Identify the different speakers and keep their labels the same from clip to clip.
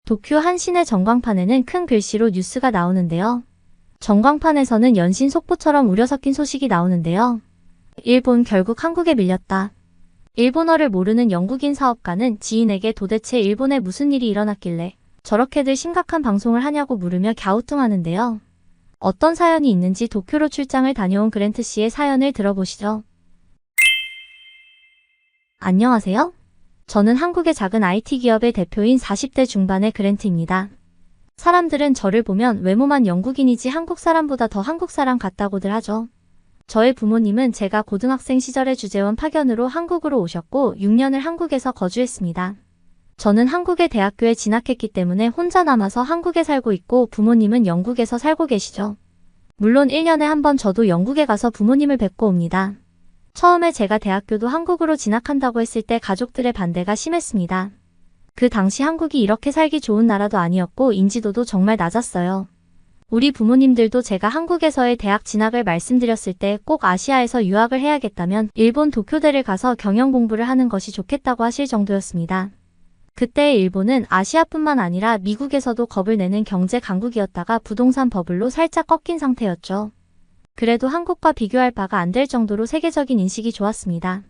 Speaker 1: 도쿄 한 시내 전광판에는 큰 글씨로 뉴스가 나오는데요. 전광판에서는 연신 속보처럼 우려 섞인 소식이 나오는데요. 일본 결국 한국에 밀렸다. 일본어를 모르는 영국인 사업가는 지인에게 도대체 일본에 무슨 일이 일어났길래 저렇게들 심각한 방송을 하냐고 물으며 갸우뚱하는데요. 어떤 사연이 있는지 도쿄로 출장을 다녀온 그랜트 씨의 사연을 들어보시죠. 안녕하세요. 저는 한국의 작은 IT 기업의 대표인 40대 중반의 그랜트입니다. 사람들은 저를 보면 외모만 영국인이지 한국 사람보다 더 한국 사람 같다고들 하죠. 저의 부모님은 제가 고등학생 시절에 주재원 파견으로 한국으로 오셨고 6년을 한국에서 거주했습니다. 저는 한국의 대학교에 진학했기 때문에 혼자 남아서 한국에 살고 있고 부모님은 영국에서 살고 계시죠. 물론 1년에 한 번 저도 영국에 가서 부모님을 뵙고 옵니다. 처음에 제가 대학교도 한국으로 진학한다고 했을 때 가족들의 반대가 심했습니다. 그 당시 한국이 이렇게 살기 좋은 나라도 아니었고 인지도도 정말 낮았어요. 우리 부모님들도 제가 한국에서의 대학 진학을 말씀드렸을 때 꼭 아시아에서 유학을 해야겠다면 일본 도쿄대를 가서 경영 공부를 하는 것이 좋겠다고 하실 정도였습니다. 그때의 일본은 아시아뿐만 아니라 미국에서도 겁을 내는 경제 강국이었다가 부동산 버블로 살짝 꺾인 상태였죠. 그래도 한국과 비교할 바가 안 될 정도로 세계적인 인식이 좋았습니다.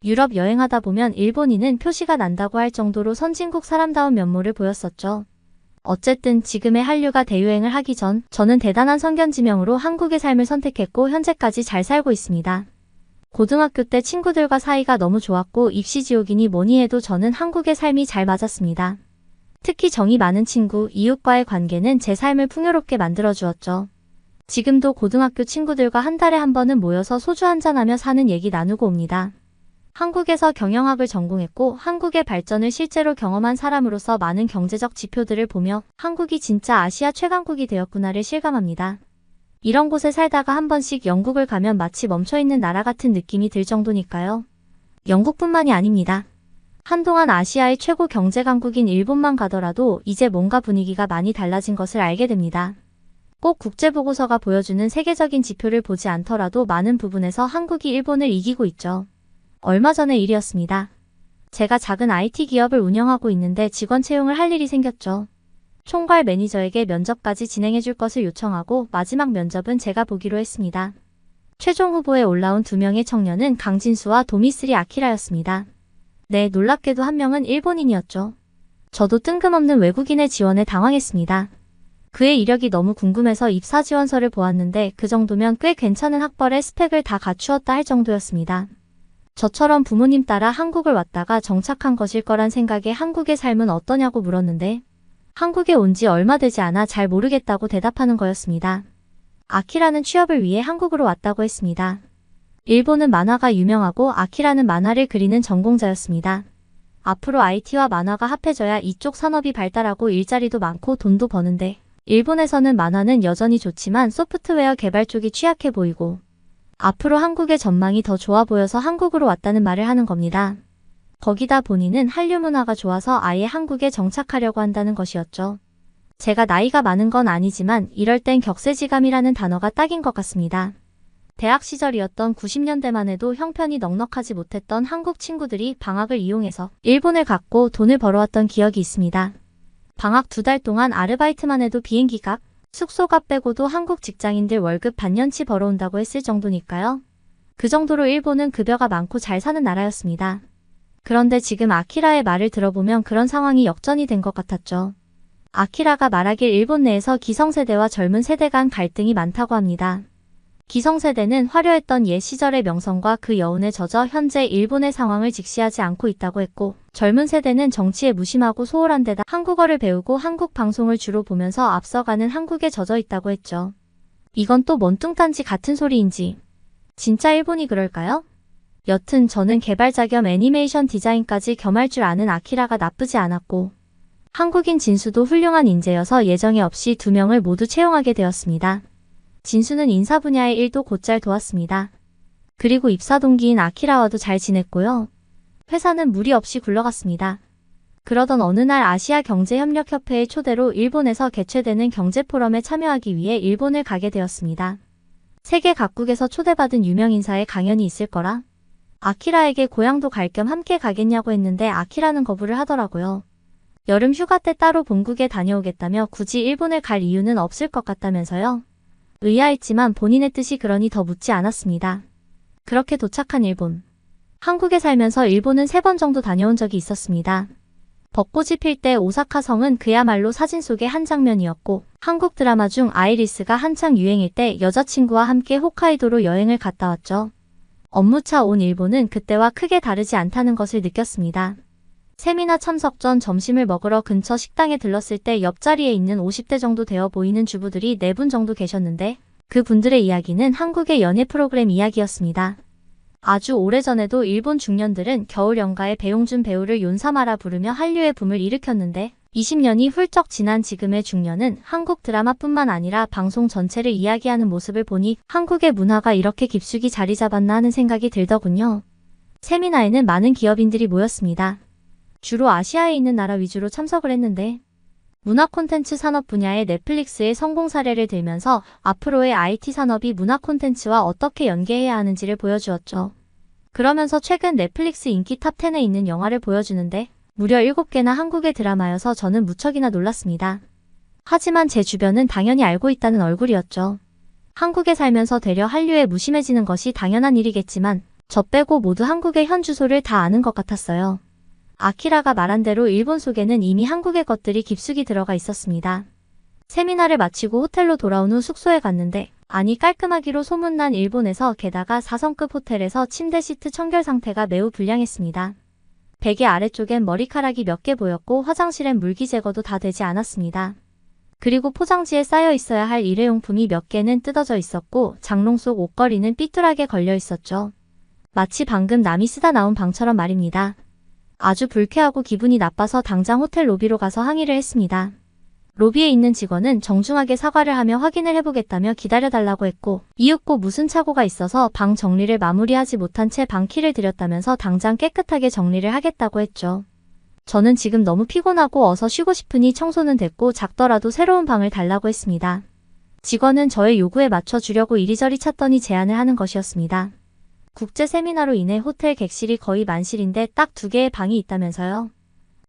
Speaker 1: 유럽 여행하다 보면 일본인은 표시가 난다고 할 정도로 선진국 사람다운 면모를 보였었죠. 어쨌든 지금의 한류가 대유행을 하기 전 저는 대단한 선견지명으로 한국의 삶을 선택했고 현재까지 잘 살고 있습니다. 고등학교 때 친구들과 사이가 너무 좋았고 입시지옥이니 뭐니 해도 저는 한국의 삶이 잘 맞았습니다. 특히 정이 많은 친구, 이웃과의 관계는 제 삶을 풍요롭게 만들어주었죠. 지금도 고등학교 친구들과 한 달에 한 번은 모여서 소주 한잔하며 사는 얘기 나누고 옵니다. 한국에서 경영학을 전공했고 한국의 발전을 실제로 경험한 사람으로서 많은 경제적 지표들을 보며 한국이 진짜 아시아 최강국이 되었구나를 실감합니다. 이런 곳에 살다가 한 번씩 영국을 가면 마치 멈춰있는 나라 같은 느낌이 들 정도니까요. 영국뿐만이 아닙니다. 한동안 아시아의 최고 경제 강국인 일본만 가더라도 이제 뭔가 분위기가 많이 달라진 것을 알게 됩니다. 꼭 국제보고서가 보여주는 세계적인 지표를 보지 않더라도 많은 부분에서 한국이 일본을 이기고 있죠. 얼마 전의 일이었습니다. 제가 작은 IT 기업을 운영하고 있는데 직원 채용을 할 일이 생겼죠. 총괄 매니저에게 면접까지 진행해줄 것을 요청하고 마지막 면접은 제가 보기로 했습니다. 최종 후보에 올라온 2명의 청년은 강진수와 도미스리 아키라였습니다. 네, 놀랍게도 한 명은 일본인이었죠. 저도 뜬금없는 외국인의 지원에 당황했습니다. 그의 이력이 너무 궁금해서 입사 지원서를 보았는데 그 정도면 꽤 괜찮은 학벌의 스펙을 다 갖추었다 할 정도였습니다. 저처럼 부모님 따라 한국을 왔다가 정착한 것일 거란 생각에 한국의 삶은 어떠냐고 물었는데 한국에 온 지 얼마 되지 않아 잘 모르겠다고 대답하는 거였습니다. 아키라는 취업을 위해 한국으로 왔다고 했습니다. 일본은 만화가 유명하고 아키라는 만화를 그리는 전공자였습니다. 앞으로 IT와 만화가 합해져야 이쪽 산업이 발달하고 일자리도 많고 돈도 버는데 일본에서는 만화는 여전히 좋지만 소프트웨어 개발 쪽이 취약해 보이고 앞으로 한국의 전망이 더 좋아 보여서 한국으로 왔다는 말을 하는 겁니다. 거기다 본인은 한류 문화가 좋아서 아예 한국에 정착하려고 한다는 것이었죠. 제가 나이가 많은 건 아니지만 이럴 땐 격세지감이라는 단어가 딱인 것 같습니다. 대학 시절이었던 90년대만 해도 형편이 넉넉하지 못했던 한국 친구들이 방학을 이용해서 일본을 갔고 돈을 벌어왔던 기억이 있습니다. 방학 2달 동안 아르바이트만 해도 비행기값, 숙소값 빼고도 한국 직장인들 월급 반년치 벌어온다고 했을 정도니까요. 그 정도로 일본은 급여가 많고 잘 사는 나라였습니다. 그런데 지금 아키라의 말을 들어보면 그런 상황이 역전이 된 것 같았죠. 아키라가 말하길 일본 내에서 기성세대와 젊은 세대 간 갈등이 많다고 합니다. 기성세대는 화려했던 옛 시절의 명성과 그 여운에 젖어 현재 일본의 상황을 직시하지 않고 있다고 했고 젊은 세대는 정치에 무심하고 소홀한 데다 한국어를 배우고 한국 방송을 주로 보면서 앞서가는 한국에 젖어 있다고 했죠. 이건 또 뭔 뚱딴지 같은 소리인지. 진짜 일본이 그럴까요? 여튼 저는 개발자 겸 애니메이션 디자인까지 겸할 줄 아는 아키라가 나쁘지 않았고 한국인 진수도 훌륭한 인재여서 예정에 없이 2명을 모두 채용하게 되었습니다. 진수는 인사 분야의 일도 곧잘 도왔습니다. 그리고 입사 동기인 아키라와도 잘 지냈고요. 회사는 무리 없이 굴러갔습니다. 그러던 어느 날 아시아경제협력협회의 초대로 일본에서 개최되는 경제포럼에 참여하기 위해 일본을 가게 되었습니다. 세계 각국에서 초대받은 유명인사의 강연이 있을 거라 아키라에게 고향도 갈 겸 함께 가겠냐고 했는데 아키라는 거부를 하더라고요. 여름 휴가 때 따로 본국에 다녀오겠다며 굳이 일본을 갈 이유는 없을 것 같다면서요. 의아했지만 본인의 뜻이 그러니 더 묻지 않았습니다. 그렇게 도착한 일본. 한국에 살면서 일본은 3번 정도 다녀온 적이 있었습니다. 벚꽃이 필 때 오사카 성은 그야말로 사진 속의 한 장면이었고, 한국 드라마 중 아이리스가 한창 유행일 때 여자친구와 함께 홋카이도로 여행을 갔다 왔죠. 업무차 온 일본은 그때와 크게 다르지 않다는 것을 느꼈습니다. 세미나 참석 전 점심을 먹으러 근처 식당에 들렀을 때 옆자리에 있는 50대 정도 되어 보이는 주부들이 4분 정도 계셨는데, 그 분들의 이야기는 한국의 연애 프로그램 이야기였습니다. 아주 오래전에도 일본 중년들은 겨울 연가에 배용준 배우를 윤사마라 부르며 한류의 붐을 일으켰는데 20년이 훌쩍 지난 지금의 중년은 한국 드라마뿐만 아니라 방송 전체를 이야기하는 모습을 보니 한국의 문화가 이렇게 깊숙이 자리 잡았나 하는 생각이 들더군요. 세미나에는 많은 기업인들이 모였습니다. 주로 아시아에 있는 나라 위주로 참석을 했는데 문화 콘텐츠 산업 분야의 넷플릭스의 성공 사례를 들면서 앞으로의 IT 산업이 문화 콘텐츠와 어떻게 연계해야 하는지를 보여주었죠. 그러면서 최근 넷플릭스 인기 탑10에 있는 영화를 보여주는데 무려 7개나 한국의 드라마여서 저는 무척이나 놀랐습니다. 하지만 제 주변은 당연히 알고 있다는 얼굴이었죠. 한국에 살면서 되려 한류에 무심해지는 것이 당연한 일이겠지만 저 빼고 모두 한국의 현 주소를 다 아는 것 같았어요. 아키라가 말한 대로 일본 속에는 이미 한국의 것들이 깊숙이 들어가 있었습니다. 세미나를 마치고 호텔로 돌아온 후 숙소에 갔는데 아니 깔끔하기로 소문난 일본에서 게다가 4성급 호텔에서 침대 시트 청결 상태가 매우 불량했습니다. 베개 아래쪽엔 머리카락이 몇 개 보였고 화장실엔 물기 제거도 다 되지 않았습니다. 그리고 포장지에 쌓여 있어야 할 일회용품이 몇 개는 뜯어져 있었고 장롱 속 옷걸이는 삐뚤하게 걸려 있었죠. 마치 방금 남이 쓰다 나온 방처럼 말입니다. 아주 불쾌하고 기분이 나빠서 당장 호텔 로비로 가서 항의를 했습니다. 로비에 있는 직원은 정중하게 사과를 하며 확인을 해보겠다며 기다려달라고 했고 이윽고 무슨 착오가 있어서 방 정리를 마무리하지 못한 채 방키를 드렸다면서 당장 깨끗하게 정리를 하겠다고 했죠. 저는 지금 너무 피곤하고 어서 쉬고 싶으니 청소는 됐고 작더라도 새로운 방을 달라고 했습니다. 직원은 저의 요구에 맞춰 주려고 이리저리 찾더니 제안을 하는 것이었습니다. 국제 세미나로 인해 호텔 객실이 거의 만실인데 딱 2개의 방이 있다면서요.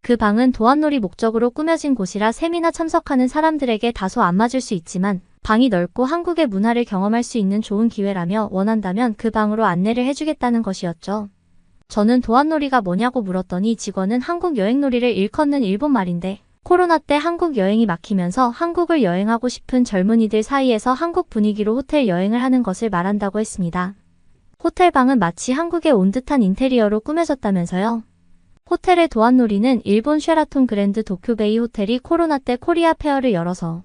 Speaker 1: 그 방은 도안놀이 목적으로 꾸며진 곳이라 세미나 참석하는 사람들에게 다소 안 맞을 수 있지만 방이 넓고 한국의 문화를 경험할 수 있는 좋은 기회라며 원한다면 그 방으로 안내를 해주겠다는 것이었죠. 저는 도안놀이가 뭐냐고 물었더니 직원은 한국 여행놀이를 일컫는 일본말인데 코로나 때 한국 여행이 막히면서 한국을 여행하고 싶은 젊은이들 사이에서 한국 분위기로 호텔 여행을 하는 것을 말한다고 했습니다. 호텔 방은 마치 한국에 온 듯한 인테리어로 꾸며졌다면서요. 호텔의 도안놀이는 일본 쉐라톤 그랜드 도쿄베이 호텔이 코로나 때 코리아 페어를 열어서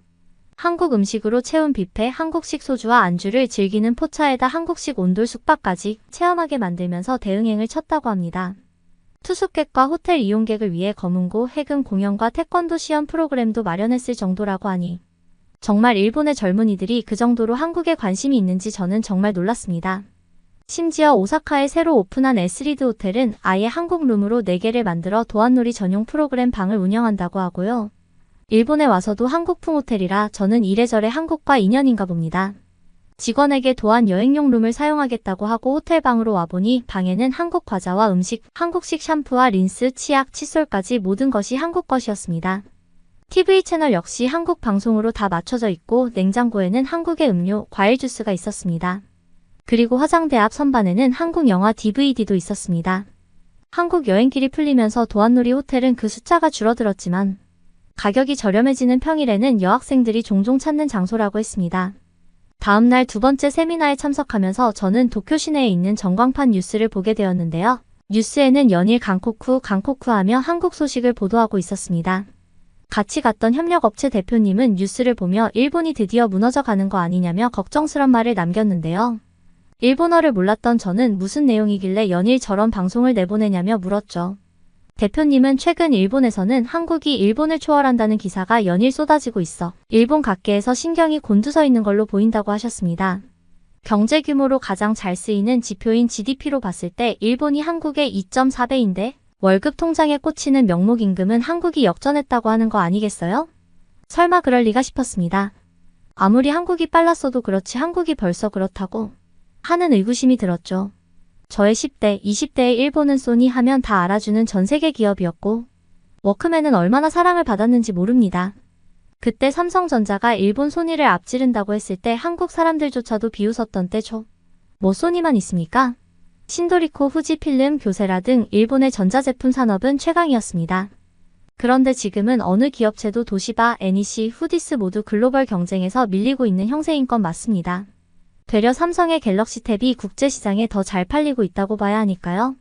Speaker 1: 한국 음식으로 채운 뷔페, 한국식 소주와 안주를 즐기는 포차에다 한국식 온돌 숙박까지 체험하게 만들면서 대응행을 쳤다고 합니다. 투숙객과 호텔 이용객을 위해 검은고, 해금 공연과 태권도 시연 프로그램도 마련했을 정도라고 하니 정말 일본의 젊은이들이 그 정도로 한국에 관심이 있는지 저는 정말 놀랐습니다. 심지어 오사카에 새로 오픈한 에스리드 호텔은 아예 한국 룸으로 4개를 만들어 도안놀이 전용 프로그램 방을 운영한다고 하고요. 일본에 와서도 한국풍 호텔이라 저는 이래저래 한국과 인연인가 봅니다. 직원에게 도안 여행용 룸을 사용하겠다고 하고 호텔 방으로 와보니 방에는 한국 과자와 음식, 한국식 샴푸와 린스, 치약, 칫솔까지 모든 것이 한국 것이었습니다. TV 채널 역시 한국 방송으로 다 맞춰져 있고 냉장고에는 한국의 음료, 과일 주스가 있었습니다. 그리고 화장대 앞 선반에는 한국 영화 DVD도 있었습니다. 한국 여행길이 풀리면서 도안놀이 호텔은 그 숫자가 줄어들었지만 가격이 저렴해지는 평일에는 여학생들이 종종 찾는 장소라고 했습니다. 다음날 2번째 세미나에 참석하면서 저는 도쿄 시내에 있는 전광판 뉴스를 보게 되었는데요. 뉴스에는 연일 강코쿠 하며 한국 소식을 보도하고 있었습니다. 같이 갔던 협력업체 대표님은 뉴스를 보며 일본이 드디어 무너져 가는 거 아니냐며 걱정스런 말을 남겼는데요. 일본어를 몰랐던 저는 무슨 내용이길래 연일 저런 방송을 내보내냐며 물었죠. 대표님은 최근 일본에서는 한국이 일본을 초월한다는 기사가 연일 쏟아지고 있어 일본 각계에서 신경이 곤두서 있는 걸로 보인다고 하셨습니다. 경제 규모로 가장 잘 쓰이는 지표인 GDP로 봤을 때 일본이 한국의 2.4배인데 월급 통장에 꽂히는 명목 임금은 한국이 역전했다고 하는 거 아니겠어요? 설마 그럴 리가 싶었습니다. 아무리 한국이 빨랐어도 그렇지 한국이 벌써 그렇다고 하는 의구심이 들었죠. 저의 10대, 20대의 일본은 소니 하면 다 알아주는 전 세계 기업이었고 워크맨은 얼마나 사랑을 받았는지 모릅니다. 그때 삼성전자가 일본 소니를 앞지른다고 했을 때 한국 사람들조차도 비웃었던 때죠. 뭐 소니만 있습니까? 신도리코, 후지필름, 교세라 등 일본의 전자제품 산업은 최강이었습니다. 그런데 지금은 어느 기업체도 도시바, NEC, 후디스 모두 글로벌 경쟁에서 밀리고 있는 형세인 건 맞습니다. 되려 삼성의 갤럭시 탭이 국제시장에 더 잘 팔리고 있다고 봐야 하니까요.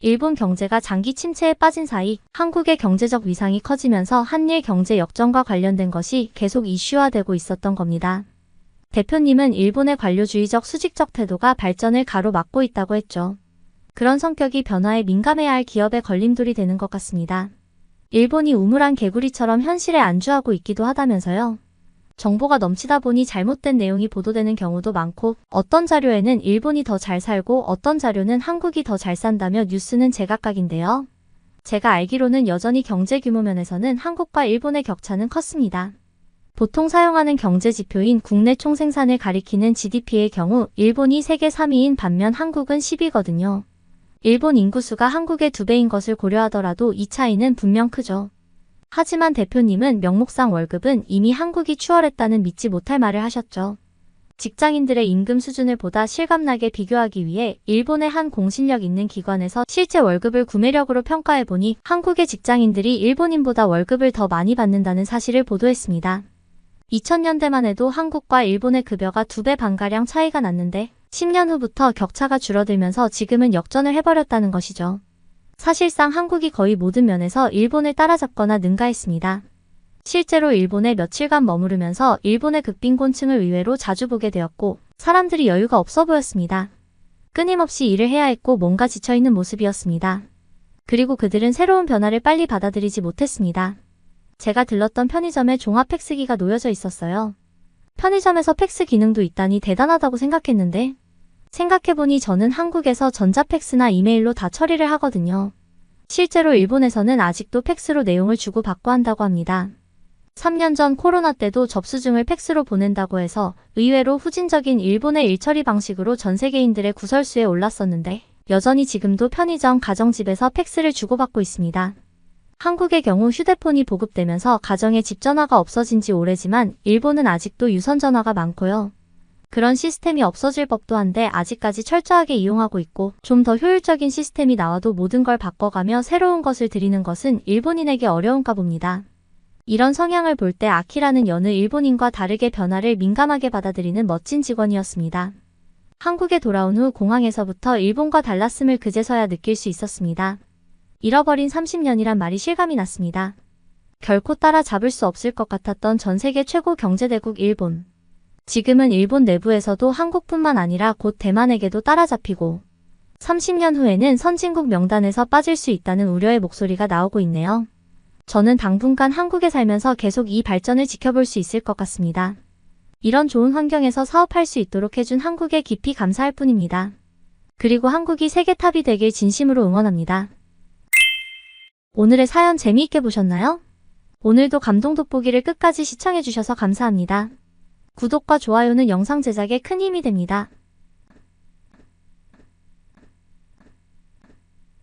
Speaker 1: 일본 경제가 장기 침체에 빠진 사이 한국의 경제적 위상이 커지면서 한일 경제 역전과 관련된 것이 계속 이슈화되고 있었던 겁니다. 대표님은 일본의 관료주의적 수직적 태도가 발전을 가로막고 있다고 했죠. 그런 성격이 변화에 민감해야 할 기업의 걸림돌이 되는 것 같습니다. 일본이 우물안 개구리처럼 현실에 안주하고 있기도 하다면서요. 정보가 넘치다 보니 잘못된 내용이 보도되는 경우도 많고 어떤 자료에는 일본이 더 잘 살고 어떤 자료는 한국이 더 잘 산다며 뉴스는 제각각인데요. 제가 알기로는 여전히 경제 규모 면에서는 한국과 일본의 격차는 컸습니다. 보통 사용하는 경제 지표인 국내 총생산을 가리키는 GDP의 경우 일본이 세계 3위인 반면 한국은 10위거든요. 일본 인구수가 한국의 2배인 것을 고려하더라도 이 차이는 분명 크죠. 하지만 대표님은 명목상 월급은 이미 한국이 추월했다는 믿지 못할 말을 하셨죠. 직장인들의 임금 수준을 보다 실감나게 비교하기 위해 일본의 한 공신력 있는 기관에서 실제 월급을 구매력으로 평가해보니 한국의 직장인들이 일본인보다 월급을 더 많이 받는다는 사실을 보도했습니다. 2000년대만 해도 한국과 일본의 급여가 2배 반가량 차이가 났는데 10년 후부터 격차가 줄어들면서 지금은 역전을 해버렸다는 것이죠. 사실상 한국이 거의 모든 면에서 일본을 따라잡거나 능가했습니다. 실제로 일본에 며칠간 머무르면서 일본의 극빈곤층을 의외로 자주 보게 되었고 사람들이 여유가 없어 보였습니다. 끊임없이 일을 해야 했고 뭔가 지쳐있는 모습이었습니다. 그리고 그들은 새로운 변화를 빨리 받아들이지 못했습니다. 제가 들렀던 편의점에 종합 팩스기가 놓여져 있었어요. 편의점에서 팩스 기능도 있다니 대단하다고 생각했는데 생각해보니 저는 한국에서 전자팩스나 이메일로 다 처리를 하거든요. 실제로 일본에서는 아직도 팩스로 내용을 주고받고 한다고 합니다. 3년 전 코로나 때도 접수증을 팩스로 보낸다고 해서 의외로 후진적인 일본의 일처리 방식으로 전 세계인들의 구설수에 올랐었는데 여전히 지금도 편의점, 가정집에서 팩스를 주고받고 있습니다. 한국의 경우 휴대폰이 보급되면서 가정에 집전화가 없어진 지 오래지만 일본은 아직도 유선전화가 많고요. 그런 시스템이 없어질 법도 한데 아직까지 철저하게 이용하고 있고 좀 더 효율적인 시스템이 나와도 모든 걸 바꿔가며 새로운 것을 들이는 것은 일본인에게 어려운가 봅니다. 이런 성향을 볼 때 아키라는 여느 일본인과 다르게 변화를 민감하게 받아들이는 멋진 직원이었습니다. 한국에 돌아온 후 공항에서부터 일본과 달랐음을 그제서야 느낄 수 있었습니다. 잃어버린 30년이란 말이 실감이 났습니다. 결코 따라잡을 수 없을 것 같았던 전 세계 최고 경제대국 일본. 지금은 일본 내부에서도 한국뿐만 아니라 곧 대만에게도 따라잡히고 30년 후에는 선진국 명단에서 빠질 수 있다는 우려의 목소리가 나오고 있네요. 저는 당분간 한국에 살면서 계속 이 발전을 지켜볼 수 있을 것 같습니다. 이런 좋은 환경에서 사업할 수 있도록 해준 한국에 깊이 감사할 뿐입니다. 그리고 한국이 세계 탑이 되길 진심으로 응원합니다. 오늘의 사연 재미있게 보셨나요? 오늘도 감동 돋보기를 끝까지 시청해주셔서 감사합니다. 구독과 좋아요는 영상 제작에 큰 힘이 됩니다.